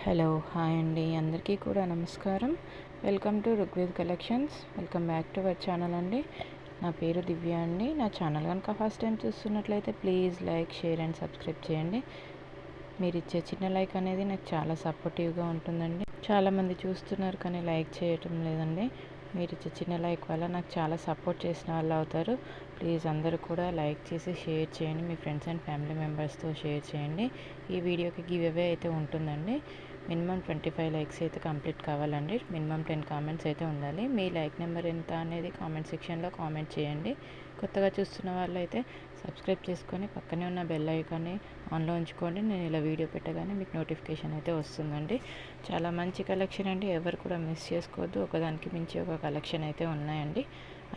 Hello hi అండి, అందరికీ కూడా నమస్కారం. Welcome to Rugved collections. Welcome back to our channel అండి. నా పేరు దివ్య అండి. నా ఛానల్ కనుక ఫస్ట్ టైం చూస్తున్నట్లయితే please like, share and subscribe చేయండి. మీరు ఇచ్చే చిన్న లైక్ అనేది నాకు చాలా సపోర్టివ్గా ఉంటుందండి. చాలామంది చూస్తున్నారు కానీ లైక్ చేయటం లేదండి. మీరు ఇచ్చే చిన్న లైక్ వల్ల నాకు చాలా సపోర్ట్ చేసిన వాళ్ళు అవుతారు. ప్లీజ్ అందరూ కూడా లైక్ చేసి షేర్ చేయండి. మీ ఫ్రెండ్స్ అండ్ ఫ్యామిలీ మెంబర్స్తో షేర్ చేయండి. ఈ వీడియోకి గివ్ అవే అయితే ఉంటుందండి. మినిమం 25 లైక్స్ అయితే కంప్లీట్ కావాలండి. మినిమం 10 కామెంట్స్ అయితే ఉండాలి. మీ లైక్ నెంబర్ ఎంత అనేది కామెంట్ సెక్షన్లో కామెంట్ చేయండి. కొత్తగా చూస్తున్న వాళ్ళు అయితే సబ్స్క్రైబ్ చేసుకొని పక్కనే ఉన్న బెల్ ఐకాన్ని ఆన్లో ఉంచుకోండి. నేను ఇలా వీడియో పెట్టగానే మీకు నోటిఫికేషన్ అయితే వస్తుందండి. చాలా మంచి కలెక్షన్ అండి, ఎవరు కూడా మిస్ చేసుకోవద్దు. ఒకదానికి మించి ఒక కలెక్షన్ అయితే ఉన్నాయండి.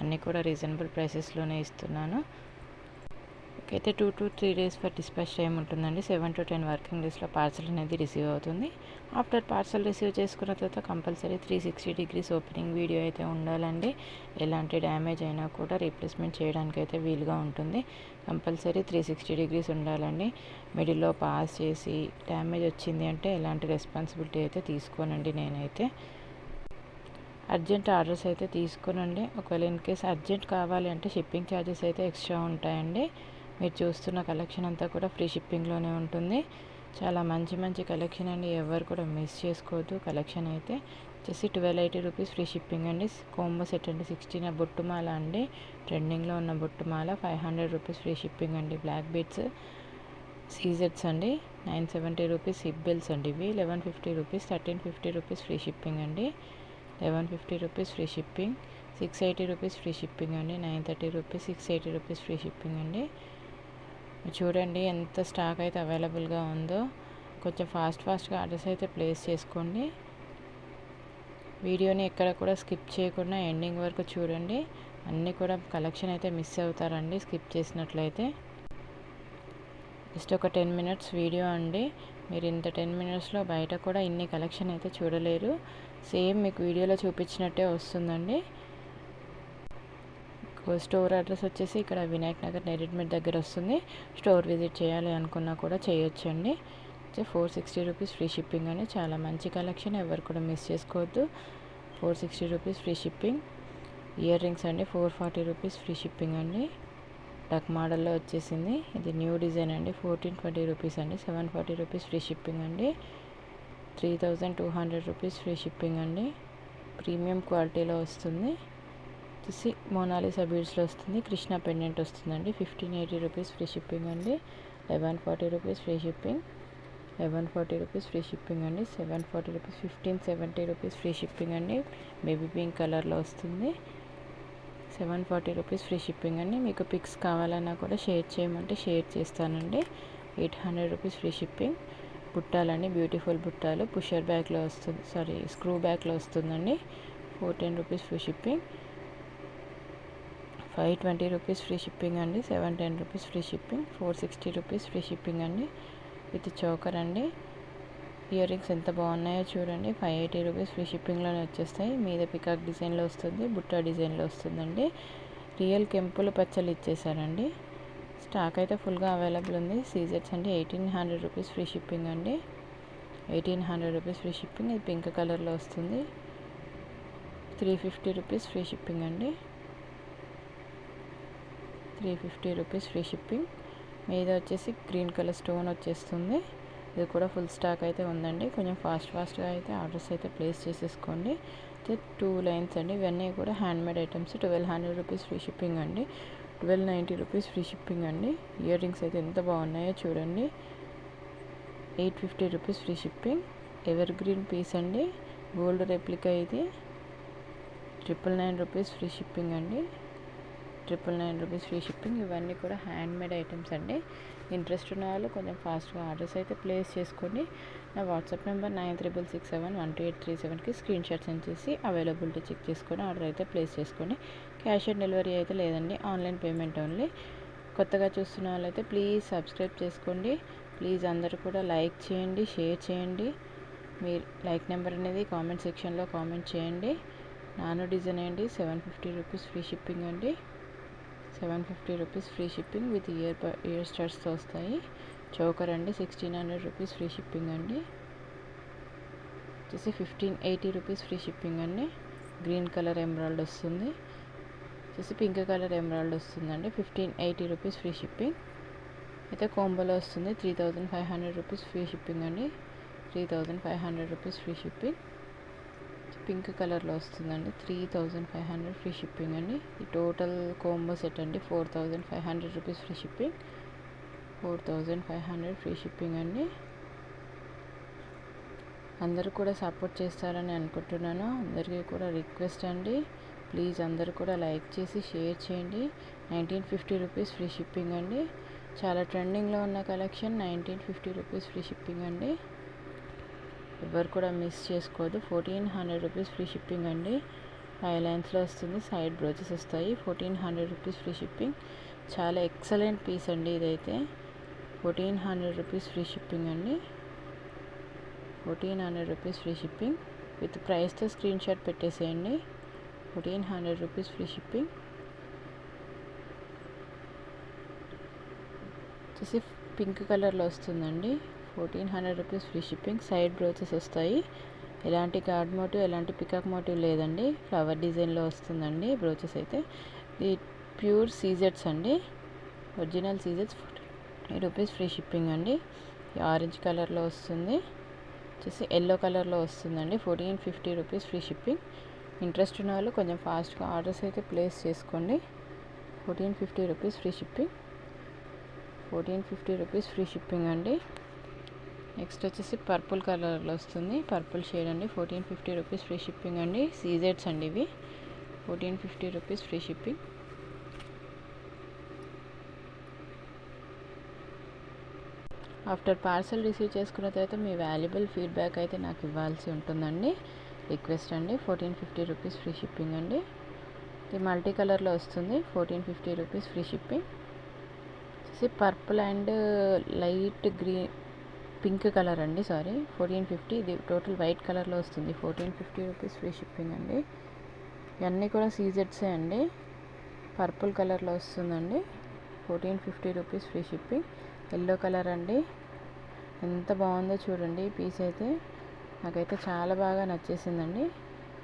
అన్నీ కూడా రీజనబుల్ ప్రైసెస్లోనే ఇస్తున్నాను. అయితే 2 to 3 days for dispatch time ఉంటుందండి. 7 to 10 వర్కింగ్ డేస్లో పార్సల్ అనేది రిసీవ్ అవుతుంది. ఆఫ్టర్ పార్సల్ రిసీవ్ చేసుకున్న తర్వాత కంపల్సరీ 360 degrees ఓపెనింగ్ వీడియో అయితే ఉండాలండి. ఎలాంటి డ్యామేజ్ అయినా కూడా రీప్లేస్మెంట్ చేయడానికి అయితే వీలుగా ఉంటుంది. కంపల్సరీ 360 degrees ఉండాలండి. మిడిల్లో పాస్ చేసి డ్యామేజ్ వచ్చింది అంటే ఎలాంటి రెస్పాన్సిబిలిటీ అయితే తీసుకోనండి నేనైతే. అర్జెంట్ ఆర్డర్స్ అయితే తీసుకోనండి. ఒకవేళ ఇన్ కేస్ అర్జెంట్ కావాలి అంటే షిప్పింగ్ ఛార్జెస్ అయితే ఎక్స్ట్రా ఉంటాయండి. మీరు చూస్తున్న కలెక్షన్ అంతా కూడా ఫ్రీ షిప్పింగ్లోనే ఉంటుంది. చాలా మంచి మంచి కలెక్షన్ అండి, ఎవరు కూడా మిస్ చేసుకోవద్దు. కలెక్షన్ అయితే వచ్చేసి 1280 రూపీస్ ఫ్రీ షిప్పింగ్ అండి. కోంబో సెట్ అండి, 16 బొట్టుమాల అండి. ట్రెండింగ్లో ఉన్న బొట్టుమాల 500 రూపీస్ ఫ్రీ షిప్పింగ్ అండి. బ్లాక్ బీడ్స్ సీజెట్స్ అండి 970 రూపీస్. హిప్ బెల్స్ అండి ఇవి 1150 రూపీస్. 1350 రూపీస్ ఫ్రీ షిప్పింగ్ అండి. 1150 rupees free shipping. 680 rupees free shipping అండి. 930 రూపీస్. 680 రూపీస్ ఫ్రీ షిప్పింగ్ అండి. చూడండి ఎంత స్టాక్ అయితే అవైలబుల్గా ఉందో. కొంచెం ఫాస్ట్గా ఆర్డర్స్ అయితే ప్లేస్ చేసుకోండి. వీడియోని ఎక్కడ కూడా స్కిప్ చేయకుండా ఎండింగ్ వరకు చూడండి. అన్నీ కూడా కలెక్షన్ అయితే మిస్ అవుతారండి స్కిప్ చేసినట్లయితే. జస్ట్ ఒక 10 minutes వీడియో అండి. మీరు ఇంత 10 minutesలో బయట కూడా ఇన్ని కలెక్షన్ అయితే చూడలేరు. సేమ్ మీకు వీడియోలో చూపించినట్టే వస్తుందండి. స్టోర్ అడ్రస్ వచ్చేసి ఇక్కడ వినాయక్ నగర్ నెరెడ్మెట్ దగ్గర వస్తుంది. స్టోర్ విజిట్ చేయాలి అనుకున్నా కూడా చేయొచ్చండి. 460 రూపీస్ ఫ్రీ షిప్పింగ్ అండి. చాలా మంచి కలెక్షన్, ఎవరు కూడా మిస్ చేసుకోవద్దు. 460 rupees free shipping. Ear rings అండి 440 రూపీస్ ఫ్రీ షిప్పింగ్ అండి. డక్ మోడల్లో వచ్చేసింది. ఇది న్యూ డిజైన్ అండి. 1420 రూపీస్ అండి. 740 రూపీస్ ఫ్రీ షిప్పింగ్ అండి. 3200 రూపీస్ ఫ్రీ షిప్పింగ్ అండి. ప్రీమియం క్వాలిటీలో వస్తుంది. వచ్చేసి మోనాలిసా బీడ్స్లో వస్తుంది. కృష్ణ పెండెంట్ వస్తుందండి. 1580 రూపీస్ ఫ్రీ షిప్పింగ్ అండి. 1140 rupees free shipping. 1140 rupees free shipping అండి. 740 రూపీస్. 1570 రూపీస్ ఫ్రీ షిప్పింగ్ అండి. బేబీ పింక్ కలర్లో వస్తుంది. 740 రూపీస్ ఫ్రీ షిప్పింగ్ అండి. మీకు పిక్స్ కావాలన్నా కూడా షేర్ చేయమంటే షేర్ చేస్తానండి. 800 రూపీస్ ఫ్రీ షిప్పింగ్. బుట్టాలండి, బ్యూటిఫుల్ బుట్టాలు పుషర్ బ్యాగ్లో వస్తుంది, స్క్రూ బ్యాగ్లో వస్తుందండి. 410 rupees free shipping. 520 rupees free shipping అండి. 710 rupees free shipping. 460 rupees free shipping అండి. విత్ చోకర్ అండి. ఇయర్ రింగ్స్ ఎంత బాగున్నాయో చూడండి. 580 రూపీస్ ఫ్రీ షిప్పింగ్లోనే వచ్చేస్తాయి. మీద పికాక్ డిజైన్లో వస్తుంది, బుట్టా డిజైన్లో వస్తుందండి. రియల్ కెంపులు పచ్చలు ఇచ్చేసారండి. స్టాక్ అయితే ఫుల్గా అవైలబుల్ ఉంది. సీజెట్స్ అండి 1800 రూపీస్ ఫ్రీ షిప్పింగ్ అండి. 1800 రూపీస్ ఫ్రీ షిప్పింగ్. ఇది పింక్ కలర్లో వస్తుంది. 350 రూపీస్ ఫ్రీ షిప్పింగ్ అండి. 350 రూపీస్ ఫ్రీ షిప్పింగ్. మీద వచ్చేసి గ్రీన్ కలర్ స్టోన్ వచ్చేస్తుంది. ఇది కూడా ఫుల్ స్టాక్ అయితే ఉందండి. కొంచెం ఫాస్ట్గా అయితే ఆర్డర్స్ అయితే ప్లేస్ చేసేసుకోండి. 2 లైన్స్ అండి. ఇవన్నీ కూడా handmade items. 1200 rupees free shipping అండి. 1290 రూపీస్ ఫ్రీ షిప్పింగ్ అండి. ఇయర్ రింగ్స్ అయితే ఎంత బాగున్నాయో చూడండి. 850 rupees free shipping. Ever green peas అండి, గోల్డ్ రెప్లికా. ఇది 999 రూపీస్ ఫ్రీ షిప్పింగ్ అండి. 999 రూపీస్ ఫ్రీ షిప్పింగ్. ఇవన్నీ కూడా హ్యాండ్మేడ్ ఐటమ్స్ అండి. ఇంట్రెస్ట్ ఉన్న వాళ్ళు కొంచెం ఫాస్ట్గా ఆర్డర్స్ అయితే ప్లేస్ చేసుకోండి. నా వాట్సాప్ నెంబర్ 9367123837కి స్క్రీన్ షాట్ సెండ్ చేసి అవైలబిలిటీ చెక్ చేసుకొని ఆర్డర్ అయితే ప్లేస్ చేసుకోండి. క్యాష్ ఆన్ డెలివరీ అయితే లేదండి, ఆన్లైన్ పేమెంట్ ఓన్లీ. కొత్తగా చూస్తున్న వాళ్ళైతే ప్లీజ్ సబ్స్క్రైబ్ చేసుకోండి. ప్లీజ్ అందరూ కూడా లైక్ చేయండి, షేర్ చేయండి. మీ లైక్ నెంబర్ అనేది కామెంట్ సెక్షన్లో కామెంట్ చేయండి. నానో డిజైన్ అండి 750 రూపీస్ ఫ్రీ షిప్పింగ్ అండి. 750 rupees free shipping with ear స్టడ్స్తో వస్తాయి. చోకర్ అండి 1600 రూపీస్ ఫ్రీ షిప్పింగ్ అండి. వచ్చేసి 1580 రూపీస్ ఫ్రీ షిప్పింగ్ అండి. గ్రీన్ కలర్ ఎమరాల్డ్ వస్తుంది. వచ్చేసి పింక్ కలర్ ఎమరాల్డ్ వస్తుందండి. 1580 రూపీస్ ఫ్రీ షిప్పింగ్. అయితే కోంబోలో వస్తుంది 3500 రూపీస్ ఫ్రీ షిప్పింగ్ అండి. 3500 రూపీస్ ఫ్రీ షిప్పింగ్. పింక్ కలర్లో వస్తుందండి. 3500 ఫ్రీ షిప్పింగ్ అండి. ఈ టోటల్ కోంబో సెట్ అండి. 4500 rupees free shipping. 4500 free shipping అండి. అందరూ కూడా సపోర్ట్ చేస్తారని అనుకుంటున్నాను. అందరికీ కూడా రిక్వెస్ట్ అండి, ప్లీజ్ అందరూ కూడా లైక్ చేసి షేర్ చేయండి. 1950 రూపీస్ ఫ్రీ షిప్పింగ్ అండి. చాలా ట్రెండింగ్లో ఉన్న కలెక్షన్. 1950 రూపీస్ ఫ్రీ షిప్పింగ్ అండి. ఎవరు కూడా మిస్ చేసుకోవద్దు. 1400 రూపీస్ ఫ్రీ షిప్పింగ్ అండి. 5 లైన్స్లో వస్తుంది. సైడ్ బ్రోచెస్ వస్తాయి. 1400 రూపీస్ ఫ్రీ షిప్పింగ్. చాలా ఎక్సలెంట్ పీస్ అండి ఇదైతే. 1400 రూపీస్ ఫ్రీ షిప్పింగ్ అండి. 1400 రూపీస్ ఫ్రీ షిప్పింగ్. విత్ ప్రైస్తో స్క్రీన్ షాట్ పెట్టేసేయండి. 1400 రూపీస్ ఫ్రీ షిప్పింగ్. వచ్చేసి పింక్ కలర్లో వస్తుందండి. 1400 rupees free shipping. Side brooches వస్తాయి. ఎలాంటి కార్డ్ మోటివ్, ఎలాంటి పికాక్ మోటివ్ లేదండి. ఫ్లవర్ డిజైన్లో వస్తుందండి బ్రోచెస్ అయితే. ఇది ప్యూర్ సీజెట్స్ అండి. ఒరిజినల్ సీజెట్స్. 40 రూపీస్ ఫ్రీ షిప్పింగ్ అండి. ఆరెంజ్ కలర్లో వస్తుంది. వచ్చేసి ఎల్లో కలర్లో వస్తుందండి. 1450 రూపీస్ ఫ్రీ షిప్పింగ్. ఇంట్రెస్ట్ ఉన్న వాళ్ళు కొంచెం ఫాస్ట్గా ఆర్డర్స్ అయితే ప్లేస్ చేసుకోండి. 1450 rupees free shipping. 1450 rupees free shipping అండి. నెక్స్ట్ వచ్చేసి పర్పుల్ కలర్లో వస్తుంది. పర్పుల్ షేడ్ అండి. 1450 రూపీస్ ఫ్రీ షిప్పింగ్ అండి. సీజెడ్స్ అండి ఇవి. 1450 rupees free shipping. After parcel receive చేసుకున్న తర్వాత మీ వాల్యుబుల్ ఫీడ్బ్యాక్ అయితే నాకు ఇవ్వాల్సి ఉంటుందండి. రిక్వెస్ట్ అండి. 1450 రూపీస్ ఫ్రీ షిప్పింగ్ అండి. ఇది మల్టీ కలర్లో వస్తుంది. 1450 rupees free shipping. Purple and light green pink colour అండి. 1450. ఇది టోటల్ వైట్ కలర్లో వస్తుంది. 1450 రూపీస్ ఫ్రీ షిప్పింగ్ అండి. ఇవన్నీ కూడా సీజెట్సే అండి. పర్పుల్ కలర్లో వస్తుందండి. 1450 rupees free shipping. Yellow colour అండి. ఎంత బాగుందో చూడండి ఈ పీస్ అయితే. నాకైతే చాలా బాగా నచ్చేసిందండి.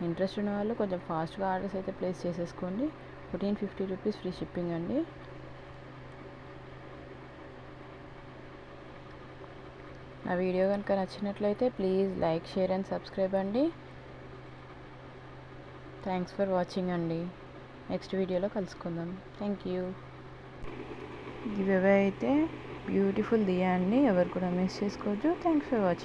ఇంట్రెస్ట్ ఉన్న వాళ్ళు కొంచెం ఫాస్ట్గా ఆర్డర్స్ అయితే ప్లేస్ చేసేసుకోండి. 1450 రూపీస్ ఫ్రీ షిప్పింగ్ అండి. నా వీడియో కనుక నచ్చినట్లయితే please like, share and subscribe అండి. థ్యాంక్స్ ఫర్ వాచింగ్ అండి. నెక్స్ట్ వీడియోలో కలుసుకుందాం. Thank you. గివ్ అవే అయితే బ్యూటిఫుల్ దియా అండి. ఎవరు కూడా మిస్ చేసుకోవద్దు. Thanks for watching.